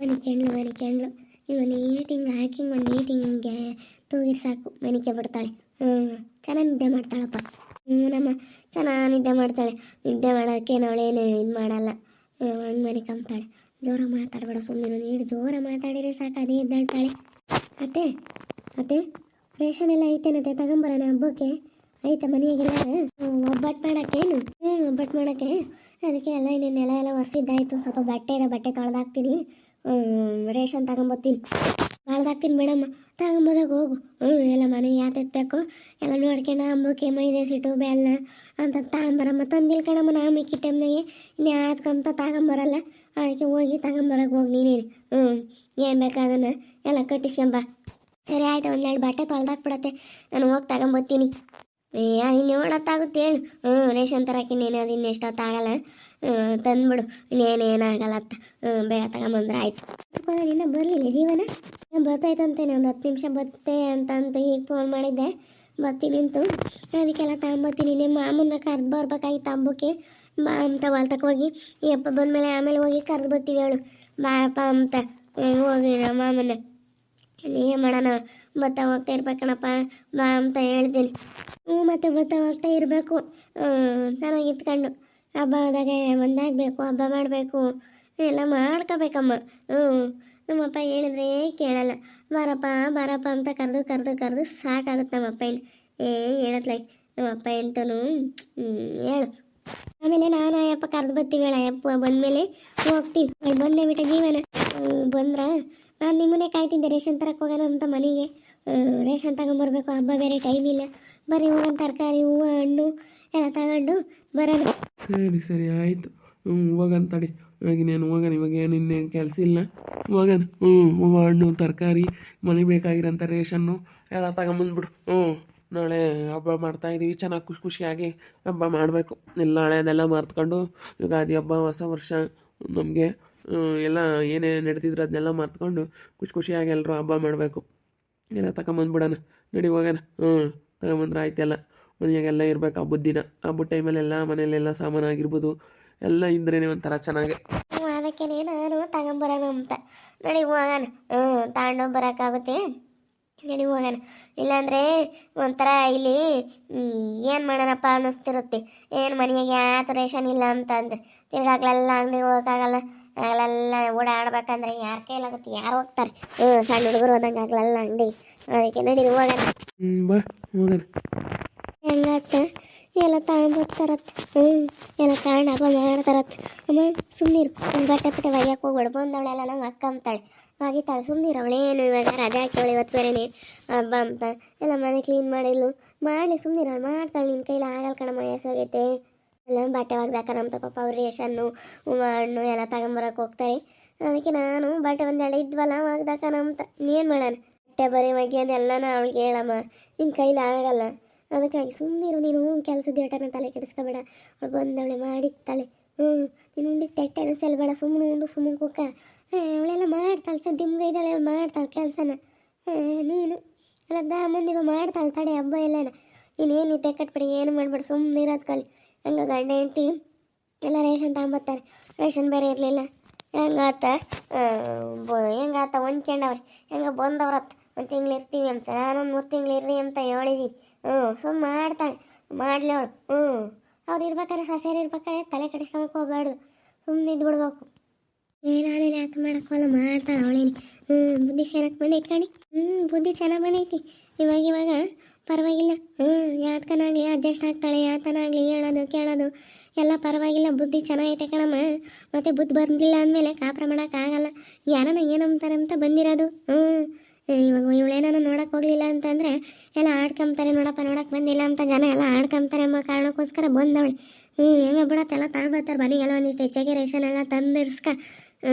ಮನೆ ಕೆಂಡ್ಲು ಇವ ನೀಟಿಂಗ್ ಹಾಕಿ ಒಂದು ನೀಟಿಂಗ್ಗೆ ತೂಗಿರ್ ಸಾಕು ಮನಿಕೆ ಬಿಡ್ತಾಳೆ. ಚೆನ್ನಾಗಿ ನಿದ್ದೆ ಮಾಡ್ತಾಳಪ್ಪ. ನಮ್ಮ ಚೆನ್ನಾಗಿ ನಿದ್ದೆ ಮಾಡ್ತಾಳೆ. ನಿದ್ದೆ ಮಾಡೋಕ್ಕೆ ಅವಳೇನು ಇದು ಮಾಡಲ್ಲ. ಹಂಗೆ ಮನಿಕಂಬ್ತಾಳೆ. ಜೋರ ಮಾತಾಡಬೇಡ ಸುಮ್ಮನೆ, ನೀಡು ಜೋರ ಮಾತಾಡಿದ್ರೆ ಸಾಕು ಅದೇ ಎದ್ದಾಳ್ತಾಳೆ. ಅತ್ತೆ ಅತ್ತೆ ರೇಷನ್ ಎಲ್ಲ ಐತೇನತ್ತೆ? ತಗೊಂಬರೋಣ ಹಬ್ಬಕ್ಕೆ? ಆಯ್ತಾ ಮನೆಯಾಗೆಲ್ಲ ಒಬ್ಬಟ್ಟು ಮಾಡೋಕ್ಕೇನು? ಒಬ್ಬಟ್ಟು ಮಾಡೋಕ್ಕೆ ಅದಕ್ಕೆ ಎಲ್ಲ ಇನ್ನೇನು ನೆಲ ಎಲ್ಲ ಒರೆಸಿದ್ದಾಯ್ತು. ಸ್ವಲ್ಪ ಬಟ್ಟೆ ಇದೆ, ಬಟ್ಟೆ ತೊಳೆದಾಕ್ತೀನಿ. ರೇಷನ್ ತಗೊಂಬರ್ತೀನಿ. ಬಾಳ್ದಾಕ್ತೀನಿ ಮೇಡಮ್ಮ, ತಗೊಂಬರೋಕೆ ಹೋಗು. ಎಲ್ಲ ಮನೆಗೆ ಯಾತೆತ್ಬೇಕು ಎಲ್ಲ ನೋಡ್ಕೊಂಡು ಹಬ್ಬಕ್ಕೆ ಮೈದೆ ಸಿಟ್ಟು ಬೆಲ್ಲ ಅಂತ ತಗೊಂಬರಮ್ಮ. ತಂದಿಲ್ಲ ಕಣಮ್ಮ, ನಾ ಮಿಕ್ಕಿ ಟೈಮ್ನಾಗೆ ಇನ್ಯಾತ್ಕಂತ ತಗೊಂಬರಲ್ಲ. ಅದಕ್ಕೆ ಹೋಗಿ ತಗೊಂಬರೋಕೆ ಹೋಗಿ ನೀನೇನು. ಏನು ಬೇಕು ಅದನ್ನು ಎಲ್ಲ ಕಟ್ಟಿಸ್ಕೊಂಬ. ಸರಿ ಆಯ್ತು, ಒಂದೆರಡು ಬಟ್ಟೆ ತೊಳೆದಾಕ್ಬಿಡತ್ತೆ, ನಾನು ಹೋಗಿ ತಗೊಂಬರ್ತೀನಿ. ಇನ್ನು ಹೊತ್ತಾಗುತ್ತೆ ಹೇಳು. ರೇಷನ್ ತರಕ್ಕೆ ಇನ್ನೇನು ಅದು ಇನ್ನೆಷ್ಟೊತ್ತಾಗಲ್ಲ. ತಂದ್ಬಿಡು, ಇನ್ನೇನೇನಾಗಲ್ಲ ಅತ್ತ. ಬೇಗ ತಗೊಂಬಂದ್ರೆ ಆಯ್ತು. ನಿನ್ನ ಬರಲಿಲ್ಲ ಜೀವನ? ಬರ್ತಾಯ್ತಂತೇನೆ, ಒಂದು 10 ನಿಮಿಷ ಬತ್ತೆ ಅಂತ ಈಗ ಫೋನ್ ಮಾಡಿದ್ದೆ. ಬರ್ತೀನಿ ಅಂತು, ಅದಕ್ಕೆಲ್ಲ ತಗೊಂಬರ್ತೀನಿ. ನಿಮ್ಮ ಮಾಮನ್ನ ಕರೆದು ಬರ್ಬೇಕಾಗಿತ್ತು ಹಬ್ಬಕ್ಕೆ. ಬಾ ಅಂತ ಹೊಲ್ತಕ್ಕೆ ಹೋಗಿ ಈ ಹಬ್ಬ ಬಂದಮೇಲೆ ಆಮೇಲೆ ಹೋಗಿ ಕರೆದು ಬರ್ತೀವಿ ಹೇಳು. ಬಾರಪ್ಪ ಅಂತ ಹೋಗಿ ನಮ್ಮ ಮಾಮನ್ನ ಏನು ಮಾಡೋಣ, ಬರ್ತಾ ಹೋಗ್ತಾ ಇರ್ಬೇಕಣಪ್ಪ ಬಾ ಅಂತ ಹೇಳ್ತೀನಿ. ಮತ್ತೆ ಬರ್ತಾ ಹೋಗ್ತಾ ಇರಬೇಕು. ಚೆನ್ನಾಗಿ ಇತ್ಕೊಂಡು ಹಬ್ಬದಾಗ ಒಂದಾಗಬೇಕು, ಹಬ್ಬ ಮಾಡಬೇಕು, ಎಲ್ಲ ಮಾಡ್ಕೋಬೇಕಮ್ಮ. ನಮ್ಮಪ್ಪ ಹೇಳಿದ್ರೆ ಕೇಳಲ್ಲ. ಬಾರಪ್ಪ ಬಾರಪ್ಪ ಅಂತ ಕರೆದು ಸಾಕಾಗುತ್ತೆ ನಮ್ಮಪ್ಪ. ಹೇಳತ್ಲ ನಮ್ಮಪ್ಪ ಎಂತನು ಹೇಳು. ಆಮೇಲೆ ನಾನು ಅಯ್ಯಪ್ಪ ಕರೆದು ಬರ್ತೀವಿ ಹೇಳ. ಅಯ್ಯಪ್ಪ ಬಂದಮೇಲೆ ಹೋಗ್ತೀವಿ. ಬಂದೇ ಬಿಟ್ಟ ಜೀವನ ಬಂದ್ರೆ ನಾನು ನಿಮ್ಮನ್ನೇ ಕಾಯ್ತಿದ್ದೆ ರೇಷನ್ ತರಕ್ಕೆ ಹೋಗೋಣ ಅಂತ ಮನೆಗೆ. ರೇಷನ್ ತಗೊಂಬರ್ಬೇಕು, ಹಬ್ಬ ಬೇರೆ ಟೈಮ್ ಇಲ್ಲ. ಬರೀ ಹೋಗೋಣ, ತರಕಾರಿ ಹೂವು ಹಣ್ಣು ಎಲ್ಲ ತಗೊಂಡು ಬರೋಣ. ಸರಿ ಆಯಿತು. ಹೋಗೋಣ ತಡಿ. ಇವಾಗೇನು ಹೋಗೋಣ, ಇವಾಗ ಏನು ಇನ್ನೇನು ಕೆಲಸ ಇಲ್ಲ. ಹೋಗೋಣ. ಹೂವು ಹಣ್ಣು ತರಕಾರಿ ಮನೆಗೆ ಬೇಕಾಗಿರೋಂಥ ರೇಷನ್ನು ಎಲ್ಲ ತಗೊಂಬಂದ್ಬಿಡು. ನಾಳೆ ಹಬ್ಬ ಮಾಡ್ತಾಯಿದ್ದೀವಿ, ಚೆನ್ನಾಗಿ ಖುಷಿಯಾಗಿ ಹಬ್ಬ ಮಾಡಬೇಕು. ಎಲ್ಲ ಹಳೆಯದೆಲ್ಲ ಮರ್ತ್ಕೊಂಡು ಯುಗಾದಿ ಹಬ್ಬ, ಹೊಸ ವರ್ಷ ನಮಗೆ ಎಲ್ಲ ಏನೇ ನಡೆದಿದ್ರು ಅದನ್ನೆಲ್ಲ ಮರ್ತ್ಕೊಂಡು ಖುಷಿಯಾಗಿ ಎಲ್ಲರೂ ಹಬ್ಬ ಮಾಡಬೇಕು. ಎಲ್ಲ ತಗೊಂಬಂದ್ಬಿಡೋಣ, ನಡಿ ಹೋಗೋಣ. ತಗೊಂಬಂದ್ರೆ ಆಯ್ತೆಲ್ಲ. ಮನೆಯಾಗೆಲ್ಲ ಇರಬೇಕು ಹಬ್ಬದ ದಿನ. ಹಬ್ಬದ ಟೈಮಲ್ಲೆಲ್ಲ ಮನೆಯಲ್ಲೆಲ್ಲ ಸಾಮಾನು ಆಗಿರ್ಬೋದು ಎಲ್ಲ ಇದ್ರೇ ಒಂಥರ ಚೆನ್ನಾಗೆ. ಅದಕ್ಕೆ ನಾನು ತಗೊಂಬರೋಣ ಅಂತ ನಡಿ ಹೋಗೋಣ. ತಗೊಂಡು ಬರೋಕ್ಕಾಗುತ್ತೆ, ನಡಿ ಹೋಗೋಣ. ಇಲ್ಲಾಂದರೆ ಒಂಥರ ಇಲ್ಲಿ ಏನು ಮಾಡೋಣಪ್ಪ ಅನ್ನಿಸ್ತಿರುತ್ತೆ. ಏನು ಮನೆಯಾಗೆ ಯಾತು ರೇಷನ್ ಇಲ್ಲ ಅಂತ ಅಂದ್ರೆ ತಿರ್ಗಾಗ್ಲೆಲ್ಲ ಅಂಗಡಿಗೆ ಹೋಗೋಕ್ಕಾಗಲ್ಲ. ಆಗಲೆಲ್ಲ ಓಡಾಡ್ಬೇಕಂದ್ರೆ ಯಾರ ಕೈಲಾಗುತ್ತೆ, ಯಾರು ಹೋಗ್ತಾರೆ? ಸಣ್ಣ ಹುಡುಗರು ಹೋದಂಗೆ ಆಗಲೆಲ್ಲ ಅಂಗಡಿ. ಅದಕ್ಕೆ ನಡಿ ಹೋಗೋಣ. ಬಾ ಹೋಗೋಣ. ಹೆಂಗತ್ತ ಎಲ್ಲ ತಗೊಂಬರ್ತಾರತ್ತೆ. ಎಲ್ಲ ತಗೊಂಡು ಹಬ್ಬ ಮಾಡ್ತಾರತ್ತೆ. ಅಮ್ಮ ಸುಮ್ಮನಿರು, ಬಟ್ಟೆ ಒಯ್ಯಕ್ಕೆ ಹೋಗ್ಬೇಡ. ಬಂದವಳೆಲ್ಲ ಮಕ್ಕಂತಾಳೆ, ಒಗಿತಾಳೆ. ಸುಮ್ಮನಿರು, ಅವಳೇನು ಇವಾಗ ರಜೆ ಹಾಕಿವಳು, ಇವತ್ತು ಬೇರೆನೇ ಹಬ್ಬ ಅಂತ ಎಲ್ಲ ಮನೆ ಕ್ಲೀನ್ ಮಾಡಿದ್ಲು. ಮಾಡಲಿ ಸುಮ್ಮನಿರು, ಅವಳು ಮಾಡ್ತಾಳೆ. ನಿನ್ನ ಕೈಲಿ ಆಗಲ್ಲ ಕಣಮ್ಮ, ವಯಸ್ಸಾಗೈತೆ. ಎಲ್ಲ ಬಟ್ಟೆ ಒಗ್ದಾಕ ನಮ್ಮ ಪಾಪ ಅವ್ರು ರೇಷನ್ನು ಹೂವು ಹಣ್ಣು ಎಲ್ಲ ತಗೊಂಬರಕ್ಕೆ ಹೋಗ್ತಾರೆ. ಅದಕ್ಕೆ ನಾನು ಬಟ್ಟೆ ಒಂದೆರಡು ಇದ್ವಲ್ಲ ಒಗ್ದಾಕ ಅಂತ. ಇನ್ನೇನು ಮಾಡೋಣ, ಬಟ್ಟೆ ಬರೀ ಒಗೆಯೋದೆಲ್ಲನ ಅವಳಿಗೆ ಹೇಳಮ್ಮ, ನಿನ್ನ ಕೈಲಿ ಆಗಲ್ಲ. ಅದಕ್ಕಾಗಿ ಸುಮ್ಮನಿರು ನೀನು. ಕೆಲಸದ ಏಟನ ತಲೆ ಕೆಡಿಸ್ಕೋಬೇಡ. ಅವಳು ಬಂದವಳೆ ಮಾಡಿಕ್ತಾಳೆ. ನೀನು ಉಂಡಿಗೆ ತೆಟ್ಟೆನೂ ಸೆಲ್ಬೇಡ, ಸುಮ್ಮನೆ ಉಂಡು ಸುಮ್ಮನೆ ಕುಕ್ಕ. ಅವಳೆಲ್ಲ ಮಾಡ್ತಾಳೆ, ಸದ್ಯಮ್ಗೆ ಇದ್ದಾಳೆ, ಅವಳು ಮಾಡ್ತಾಳೆ ಕೆಲಸನ. ನೀನು ಎಲ್ಲ ಮಂದಿಗ ಮಾಡ್ತಾಳೆ ತಡೆ ಹಬ್ಬ ಎಲ್ಲನ. ನೀನೇನು ತೆಕ್ಕಟ್ಬಿಡಿ, ಏನು ಮಾಡ್ಬೇಡ, ಸುಮ್ಮನೆ ಇರೋದು ಕಲಿ. ಹಂಗೆ ಗಂಡ ಹೆಂಡ್ತಿ ಎಲ್ಲ ರೇಷನ್ ತಗೊಂಬರ್ತಾರೆ. ರೇಷನ್ ಬೇರೆ ಇರಲಿಲ್ಲ. ಹೆಂಗಾತ ಹೊಂದ್ಕೊಂಡವ್ರೆ, ಹೆಂಗೆ ಬಂದವ್ರತ್ತ. 1 ತಿಂಗ್ಳು ಇರ್ತೀವಿ ಅಂತ, ನಾನೊಂದು 3 ತಿಂಗ್ಳು ಇರ್ರಿ ಅಂತ ಹೇಳಿದ್ವಿ. ಸುಮ್ಮನೆ ಮಾಡ್ತಾಳೆ, ಮಾಡಲಿ ಅವಳು. ಅವ್ರು ಇರ್ಬೇಕಾದ್ರೆ ಸಸ್ಯಾರು ಇರ್ಬೇಕಾದ್ರೆ ತಲೆ ಕೆಡಿಸ್ಕೊಳಕ್ಕೆ ಹೋಗ್ಬಾರ್ದು, ಸುಮ್ಮನೆ ಇದ್ಬಿಡ್ಬೇಕು. ನಾನೇನು ಯಾಕೆ ಮಾಡೋಕ್ಕಲ್ಲ, ಮಾಡ್ತಾಳೆ ಅವಳೇನಿ. ಬುದ್ಧಿ ಚೆನ್ನಾಗಿ ಬಂದೈತಿ ಕಣಿ. ಬುದ್ಧಿ ಚೆನ್ನಾಗಿ ಬಂದೈತಿ. ಇವಾಗ ಪರವಾಗಿಲ್ಲ. ಯಾತಕನಾಗಲಿ ಅಡ್ಜಸ್ಟ್ ಆಗ್ತಾಳೆ. ಯಾತನಾಗಲಿ ಹೇಳೋದು ಕೇಳೋದು ಎಲ್ಲ ಪರವಾಗಿಲ್ಲ. ಬುದ್ಧಿ ಚೆನ್ನಾಗೈತೆ ಕಣಮ್ಮ. ಮತ್ತು ಬುದ್ಧಿ ಬಂದಿಲ್ಲ ಅಂದಮೇಲೆ ಕಾಪುರ ಮಾಡೋಕ್ಕಾಗಲ್ಲ. ಯಾರನ್ನ ಏನಂತಾರೆ ಅಂತ ಬಂದಿರೋದು. ಇವಾಗ ಇವಳೇನಾನ ನೋಡೋಕೆ ಹೋಗಲಿಲ್ಲ ಅಂತಂದರೆ ಎಲ್ಲ ಆಡ್ಕೊಂತಾರೆ. ನೋಡಪ್ಪ ನೋಡೋಕೆ ಬಂದಿಲ್ಲ ಅಂತ ಜನ ಎಲ್ಲ ಆಡ್ಕೊಂತಾರೆ ಎಂಬ ಕಾರಣಕ್ಕೋಸ್ಕರ ಬಂದವಳೆ. ಹೆಂಗೆ ಬಿಡತ್ತೆಲ್ಲ ತಗೊಂಡ್ಬರ್ತಾರೆ ಮನೆಗೆಲ್ಲ. ಒಂದಿಷ್ಟು ಹೆಚ್ಚಾಗಿ ರೇಷನ್ ಎಲ್ಲ ತಂದಿರ್ಸ್ಕ.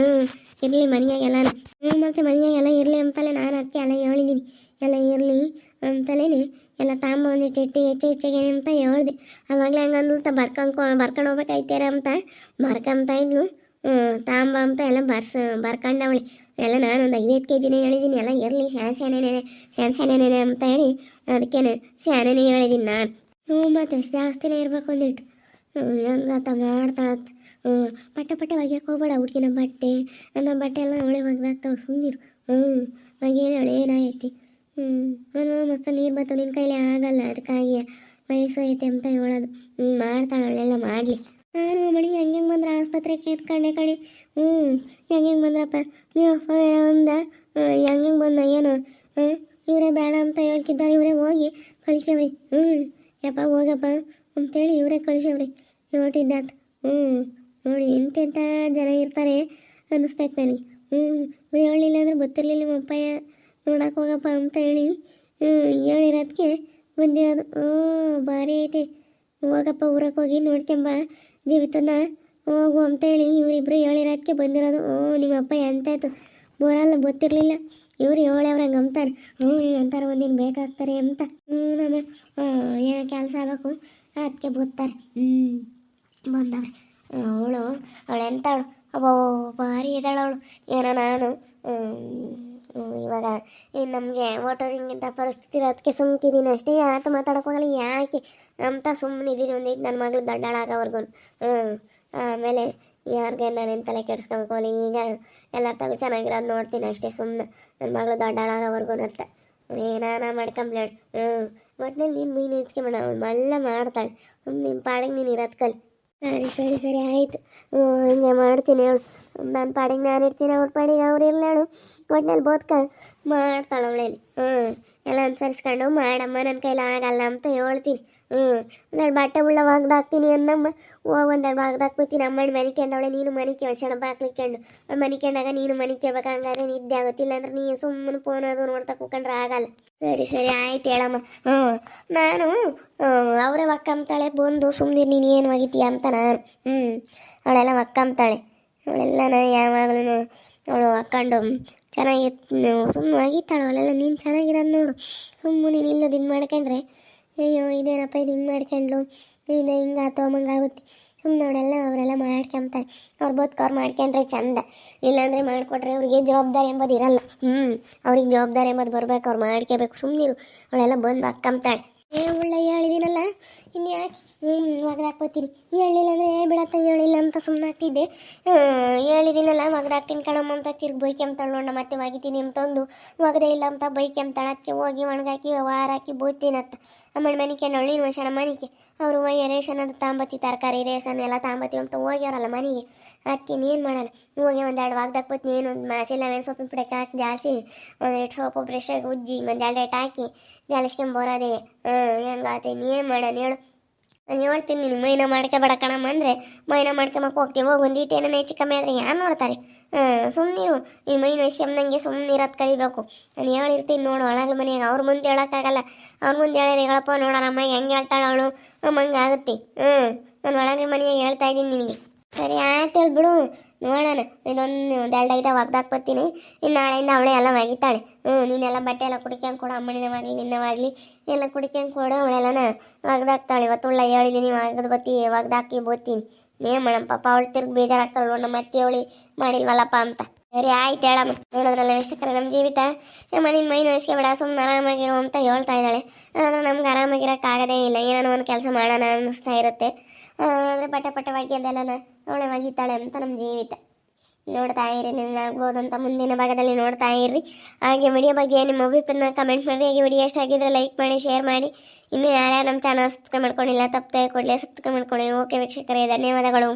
ಇರಲಿ ಮನೆಯಾಗೆಲ್ಲ. ಮತ್ತು ಮನೆಯಾಗೆಲ್ಲ ಇರಲಿ ಅಂತಲೇ ನಾನು ಅದಕ್ಕೆ ಎಲ್ಲ ಹೇಳಿದ್ದೀನಿ. ಎಲ್ಲ ಇರಲಿ ಅಂತಲೇ ಎಲ್ಲ ತಾಂಬ ಒಂದಿಟ್ಟು ಇಟ್ಟು ಹೆಚ್ಚಾಗಿ ಅಂತ ಹೇಳಿದೆ. ಆವಾಗಲೇ ಹಂಗಂದು ಬರ್ಕೊಂಡು ಹೋಗ್ಬೇಕಾಯ್ತಾರೆ ಅಂತ ಬರ್ಕೊಂತ ಇದ್ಲು. ತಾಂಬ ಅಂತ ಎಲ್ಲ ಬರ್ಕೊಂಡವಳೆ ಎಲ್ಲ. ನಾನು ಒಂದು 5 kg ಹೇಳಿದ್ದೀನಿ. ಎಲ್ಲ ಇರಲಿ ಸ್ಯಾನ್ಸೇನೇನೆ ಅಂತ ಹೇಳಿ ಅದಕ್ಕೇನೆ ಸ್ಯಾನೇನೆ ಹೇಳಿದ್ದೀನಿ ನಾನು. ಮತ್ತು ಜಾಸ್ತಿನೇ ಇರಬೇಕು ಒಂದಿಟ್ಟು. ಹೆಂಗತ್ತ ಮಾಡ್ತಾಳತ್ತೆ. ಹ್ಞೂ ಪಟ್ಟೆ ಒಗ್ಯಕ್ಕೆ ಹೋಗ್ಬೇಡ ಹುಡುಗಿನ ಬಟ್ಟೆ ನನ್ನ ಬಟ್ಟೆ ಎಲ್ಲ ಅವಳೆ ಒಗ್ದಾಕ್ತಾಳೆ ಸುಮ್ಮನಿರು. ಹ್ಞೂ ಒಗೇಳಿ ಅವಳು ಏನಾಗೈತಿ. ನಾನು ಮಸ್ತ್ ನೀರು ಬತ್ತು ನಿನ್ನ ಕೈಲಿ ಆಗಲ್ಲ, ಅದಕ್ಕಾಗಿ ವಯಸ್ಸು ಐತೆ ಅಂತ ಹೇಳೋದು. ಮಾಡ್ತಾಳೆ ಅವಳೆಲ್ಲ ಮಾಡಲಿ. ನಾನು ಮಣಿ ಹೆಂಗೆ ಬಂದ್ರೆ ಆಸ್ಪತ್ರೆಗೆ ಇಟ್ಕೊಂಡೆ ಕಣೆ. ಹೆಂಗೆ ಬಂದ್ರಪ್ಪ ನೀವು ಒಂದ ಹೆಂಗೆ ಬಂದ ಏನು ಇವರೇ ಬೇಡ ಅಂತ ಹೇಳ್ತಿದ್ದಾರೆ, ಇವರೇ ಹೋಗಿ ಕಳಿಸವ್ರಿ. ಯಪ್ಪ ಹೋಗಪ್ಪ ಅಂತೇಳಿ ಇವರೇ ಕಳಿಸವ್ರಿ ಹೊಟ್ಟಿದ್ದಾತ. ನೋಡಿ ಎಂತೆಂಥ ಜನ ಇರ್ತಾರೆ ಅನ್ನಿಸ್ತೈತೆ ನನಗೆ. ಇವ್ರು ಹೇಳಿಲ್ಲ ಅಂದ್ರೆ ಗೊತ್ತಿರಲಿಲ್ಲ ನಿಮ್ಮ ಅಪ್ಪಯ್ಯ ನೋಡಕ್ಕೆ ಹೋಗಪ್ಪ ಅಂತ ಹೇಳಿ ಹೇಳಿರೋದಕ್ಕೆ ಬಂದಿರೋದು. ಭಾರಿ ಐತೆ. ಹೋಗಪ್ಪ ಊರಕ್ಕೆ ಹೋಗಿ ನೋಡ್ಕೊಂಬ ಜೀವಿತನ ಹೋಗು ಅಂತೇಳಿ ಇವರಿಬ್ರು ಹೇಳಿರೋದಕ್ಕೆ ಬಂದಿರೋದು. ನಿಮ್ಮ ಅಪ್ಪಯ್ಯ ಅಂತಾಯ್ತು ಬರಲ್ಲ, ಗೊತ್ತಿರಲಿಲ್ಲ. ಇವ್ರು ಹೇಳವ್ರೆ ಹಂಗೆ ಅಂತಾರೆ. ಅಂತಾರೆ ಒಂದಿನ ಬೇಕಾಗ್ತಾರೆ ಅಂತ. ನಮ್ಮ ಏನೋ ಕೆಲಸ ಆಗಬೇಕು ಅದಕ್ಕೆ ಬರ್ತಾರೆ. ಬಂದವ್ರೆ. ಅವಳೆಂತವಳು ಅಬ್ಬೋ ಭಾರಿ ಇದ್ದಾಳು ಅವಳು. ಏನೋ ನಾನು ಇವಾಗ ನಮಗೆ ಓಟೋರಿಂಗಿಂತ ಪರಿಸ್ಥಿತಿ ಇರೋದಕ್ಕೆ ಸುಮ್ಕಿದ್ದೀನಿ ಅಷ್ಟೇ. ಆಟ ಮಾತಾಡೋಕೆ ಹೋಗಲ್ಲ ಯಾಕೆ ಅಂತ ಸುಮ್ಮನಿದ್ದೀನಿ ಒಂದಿಟ್ಟು ನನ್ನ ಮಗಳು ದೊಡ್ಡಳಾಗೋವರೆಗೂ. ಆಮೇಲೆ ಯಾರಿಗೆ ನಾನೇನು ತಲೆ ಕೆಡಿಸ್ಕೊಬೇಕಲ್ಲ. ಈಗ ಎಲ್ಲ ತಗೋ ಚೆನ್ನಾಗಿರೋದು ನೋಡ್ತೀನಿ ಅಷ್ಟೇ ಸುಮ್ಮನೆ. ನನ್ನ ಮಗಳು ದೊಡ್ಡಳಾಗೋವರೆಗೂ ಅಂತ ಏನಾನ ಮಾಡ್ಕೊಂಬ್ಲೇಳು. ಒಟ್ಟಿನಲ್ಲಿ ನೀನು ಮೀನು ಇಸ್ಕೊಂಬೇಡ, ಅವಳು ಮಳ್ಳ ಮಾಡ್ತಾಳೆ. ನಿನ್ನ ಪಾಡಿಗೆ ನೀನು ಇರೋದು ಕಲ್. ಸರಿ ಆಯಿತು. ಹಿಂಗೆ ಮಾಡ್ತೀನಿ ಅವಳು. ನನ್ನ ಪಾಡಿಗೆ ನಾನು ಇರ್ತೀನಿ, ಅವ್ರ ಪಾಡಿಗೆ ಅವ್ರು ಇರಲೇಳು. ಒಟ್ಟಿನಲ್ಲಿ ಬೋದ್ಕ ಮಾಡ್ತಾಳೆ ಅವಳೇಲಿ. ಎಲ್ಲ ಅನುಸರಿಸ್ಕೊಂಡು ಮಾಡಮ್ಮ ನನ್ನ ಕೈಲಿ ಆಗಲ್ಲ ಅಂತ ಹೇಳ್ತೀನಿ. ಒಂದೆರಡು ಬಟ್ಟೆ ಉಳ್ಳ ಒಗ್ದಾಕ್ತೀನಿ ಅನ್ನಮ್ಮ. ಒಂದೆರಡು ಒಗ್ದಾಕ್ಬಿಡ್ತೀನಿ. ಅಮ್ಮಣ್ಣ ಮನಿಕೊಂಡವಳೆ, ನೀನು ಮನಿಕೆ ಚೆನ್ನಪ್ಪ ಹಾಕ್ಲಿಕ್ಕೊಂಡು ಮನಿಕೊಂಡಾಗ ನೀನು ಮನಿಕೋಬೇಕು. ಹಂಗಾದ್ರೆ ನಿದ್ದೆ ಆಗುತ್ತಿಲ್ಲ ಅಂದ್ರೆ ನೀನು ಸುಮ್ಮನೆ ಫೋನ್ ಅದು ನೋಡ್ತಾ ಕೂತ್ಕೊಂಡ್ರೆ ಆಗಲ್ಲ. ಸರಿ ಆಯ್ತು ಹೇಳಮ್ಮ. ನಾನು ಅವರೇ ಒಕ್ಕಂತಾಳೆ ಬಂದು ಸುಮ್ಮನೆ ನೀನು ಏನು ಒಗಿತೀಯ ಅಂತ ನಾನು. ಅವಳೆಲ್ಲ ಒಕ್ಕಂತಾಳೆ. ಅವಳೆಲ್ಲ ಯಾವಾಗಲೂ ಅವಳು ಹಾಕ್ಕೊಂಡು ಚೆನ್ನಾಗಿ ಸುಮ್ಮನೆ ಒಗಿತಾಳೆ. ಅವಳೆಲ್ಲ ನೀನು ಚೆನ್ನಾಗಿರೋದು ನೋಡು. ಸುಮ್ಮನೆ ನೀನು ಇಲ್ಲೋದು ಇದು ಮಾಡ್ಕೊಂಡ್ರೆ ಅಯ್ಯೋ ಇದೇನಪ್ಪ ಇದು ಹಿಂಗೆ ಮಾಡ್ಕೊಂಡ್ಲು ಇದು ಹಿಂಗೆ ಆತೋ ಮಂಗಾಗುತ್ತೆ. ಸುಮ್ಮನೆ ಅವರೆಲ್ಲ ಮಾಡ್ಕೊಂತಾರೆ. ಅವ್ರು ಬದುಕವ್ರು ಮಾಡ್ಕೊಂಡ್ರೆ ಚಂದ. ಇಲ್ಲಾಂದರೆ ಮಾಡಿಕೊಟ್ರೆ ಅವ್ರಿಗೆ ಜವಾಬ್ದಾರಿ ಎಂಬುದು ಇರಲ್ಲ. ಅವ್ರಿಗೆ ಜವಾಬ್ದಾರಿ ಎಂಬುದು ಬರ್ಬೇಕು, ಅವ್ರು ಮಾಡ್ಕೋಬೇಕು. ಸುಮ್ಮನಿರು. ಅವಳೆಲ್ಲ ಬಂದು ಹಾಕ್ಕೊಂತಾಳೆ. ಉಳ್ಳ ಹೇಳಿದ್ದೀನಲ್ಲ ಇನ್ನು ಯಾಕೆ ಒಗ್ದಾಕ್ಬೋತೀನಿ. ಹೇಳಿಲ್ಲ ಅಂದರೆ ಬಿಡತ್ತ ಹೇಳಿಲ್ಲ ಅಂತ ಸುಮ್ಮನೆ ಆಗ್ತಿದ್ದೆ. ಹೇಳಿದ್ದೀನಲ್ಲ ಒಗ್ದಾಕ್ತೀನಿ ಕಣಮ್ಮ ಅಂತ ತಿರ್ಗಿ ಬೈಕೆಂಬ್ತಾಳೆ ನೋಡ. ಮತ್ತೆ ಒಗಿತೀನಿ ಅಂತಂದು ಒಗದೇ ಇಲ್ಲ ಅಂತ ಬೈಕೆಂಬ್ತಾಳೆ. ಅದಕ್ಕೆ ಹೋಗಿ ಒಣಗಾಕಿ ವಾರ ಹಾಕಿ ಬೋಯ್ತೀನತ್ತ. ಅಮ್ಮನ ಮನೆಗೆ ನೊಳ್ಳಿನ ವಶನ ಮನೆಗೆ ಅವರು ಹೋಗಿ ರೇಷನ್ ಅದು ತಾಂಬತ್ತಿ ತರಕಾರಿ ರೇಷನ್ ಎಲ್ಲ ತಾಂಬತ್ತಿ ಅಂತ ಹೋಗ್ಯಾರಲ್ಲ ಮನೆಗೆ. ಅದಕ್ಕೆ ಏನು ಮಾಡೋಣ ಹೋಗಿ ಒಂದೆರಡು ಒಗ್ದಾಕ್ಬೋತೀನಿ. ಏನು ಒಂದು ಮಸಾಲೆ ಸೊಪ್ಪಿನ ಪುಡಕ್ಕೆ ಹಾಕಿ ಜಾಸ್ತಿ ಒಂದೆರಡು ಸೋಪು ಬ್ರಷಾಗಿ ಉಜ್ಜಿ ಒಂದೆರಡು ಹಾಕಿ ಜಾಲಿಸ್ಕೊಂಬರೋದೇ. ಹೆಂಗಾತೆ ಏನು ಮಾಡೋಣ ಹೇಳು. ನಾನು ಹೇಳ್ತೀನಿ ನೀನು ಮೈನ ಮಾಡ್ಕೊಬೇಡ ಕಣಮ್ಮ ಅಂದರೆ ಮೈನ ಮಾಡ್ಕೊಂಬಕ್ಕೆ ಹೋಗ್ತೀವಿ. ಹೋಗಿ ಒಂದೀಟು ಏನೋ ಹೆಚ್ಚು ಕಮ್ಮಿ ಆದರೆ ಯಾರು ನೋಡ್ತಾರೆ. ಸುಮ್ಮನಿರು. ಈ ಮೈನ ವಯಸ್ಸಂದಂಗೆ ಸುಮ್ಮನೆ ಇರೋದು ಕಲಿಬೇಕು. ನಾನು ಹೇಳಿರ್ತೀನಿ ನೋಡು ಒಳಗ್ಲ ಮನೆಯಾಗ. ಅವ್ರ ಮುಂದೆ ಹೇಳೋಕ್ಕಾಗಲ್ಲ. ಅವ್ರ ಮುಂದೆ ಹೇಳಿದ್ರೆ ಹೇಳಪ್ಪ ನೋಡೋಣ ಅಮ್ಮಗೆ ಹೆಂಗೆ ಹೇಳ್ತಾಳೆ ಅವಳು ಅಮ್ಮಂಗೆ ಆಗುತ್ತೆ. ನಾನು ಒಳಗ್ಲ ಮನೆಯಾಗ ಹೇಳ್ತಾ ಇದ್ದೀನಿ ನಿನಗೆ. ಸರಿ ಆಯ್ತು ಹೇಳ್ಬಿಡು ನೋಡೋಣ. ಇದೊಂದು ಎರಡು ಐದ ಒಗ್ದಾಕ್ಬತ್ತೀನಿ. ಇನ್ನು ನಾಳೆಯಿಂದ ಅವಳೇ ಎಲ್ಲ ಒಗಿತಾಳೆ. ನೀನೆಲ್ಲ ಬಟ್ಟೆ ಎಲ್ಲ ಕುಡಿಕ್ಯಂಗೆ ಕೊಡು. ಅಮ್ಮನಿನವಾಗಲಿ ನಿನ್ನವಾಗಲಿ ಎಲ್ಲ ಕುಡಿಕ್ಯಂಗೆ ಕೊಡು. ಅವಳೆಲ್ಲನ ಒಗ್ದಾಕ್ತಾಳೆ. ಇವತ್ತು ಉಳ್ಳ ಹೇಳಿದ್ದೀನಿ ಒಗ್ದಾಕಿ ಬೋತೀನಿ. ಏನು ಮೇಡಮ್ ಪಾಪ ಅವಳು ತಿರ್ಗಿ ಬೇಜಾರಾಗ್ತಾಳು. ನಮ್ಮ ಮತ್ತೆ ಅವಳಿ ಮಾಡಿಲ್ವಲ್ಲಪ್ಪ ಅಂತ. ಸರಿ ಆಯ್ತು ಹೇಳಮ್ಮ. ನೋಡೋದ್ರಲ್ಲ ವೀಕ್ಷಕರೇ, ನಮ್ಮ ಜೀವಿತ ನಿನ್ನ ಮೈನ ವಹಿಸ್ಕೊಬೇಡ ಸುಮ್ಮನೆ ಆರಾಮಾಗಿರೋ ಅಂತ ಹೇಳ್ತಾ ಇದ್ದಾಳೆ. ಆದರೆ ನಮ್ಗೆ ಆರಾಮಾಗಿರೋಕ್ಕಾಗದೇ ಇಲ್ಲ. ಏನೋ ಒಂದು ಕೆಲಸ ಮಾಡೋಣ ಅನ್ನಿಸ್ತಾ ಇರುತ್ತೆ. ಅಂದರೆ ಪಟ್ಟೆ ಒಗ್ಯೋದೆಲ್ಲನ ಅವಳೆ ಒಗಿತಾಳೆ ಅಂತ ನಮ್ಮ ಜೀವಿತ. ನೋಡ್ತಾ ಇರಿ, ಆಗ್ಬೋದು ಅಂತ ಮುಂದಿನ ಭಾಗದಲ್ಲಿ ನೋಡ್ತಾ ಇರ್ರಿ. ಹಾಗೆ ವಿಡಿಯೋ ಬಗ್ಗೆ ನಿಮ್ಮ ಅಭಿಪ್ರಾಯನ ಕಮೆಂಟ್ ಮಾಡಿರಿ. ಹಾಗೆ ವಿಡಿಯೋ ಇಷ್ಟ ಆಗಿದ್ರೆ ಲೈಕ್ ಮಾಡಿ, ಶೇರ್ ಮಾಡಿ. ಇನ್ನೂ ಯಾರ್ಯಾರು ನಮ್ಮ ಚಾನಲ್ ಸಬ್ಸ್ಕ್ರೈಬ್ ಮಾಡ್ಕೊಂಡಿಲ್ಲ ತಪ್ಪದೆ ಕೊಡಲೇ ಸಬ್ಸ್ಕ್ರೈಬ್ ಮಾಡ್ಕೊಳ್ಳಿ. ಓಕೆ ವೀಕ್ಷಕರೇ, ಧನ್ಯವಾದಗಳು.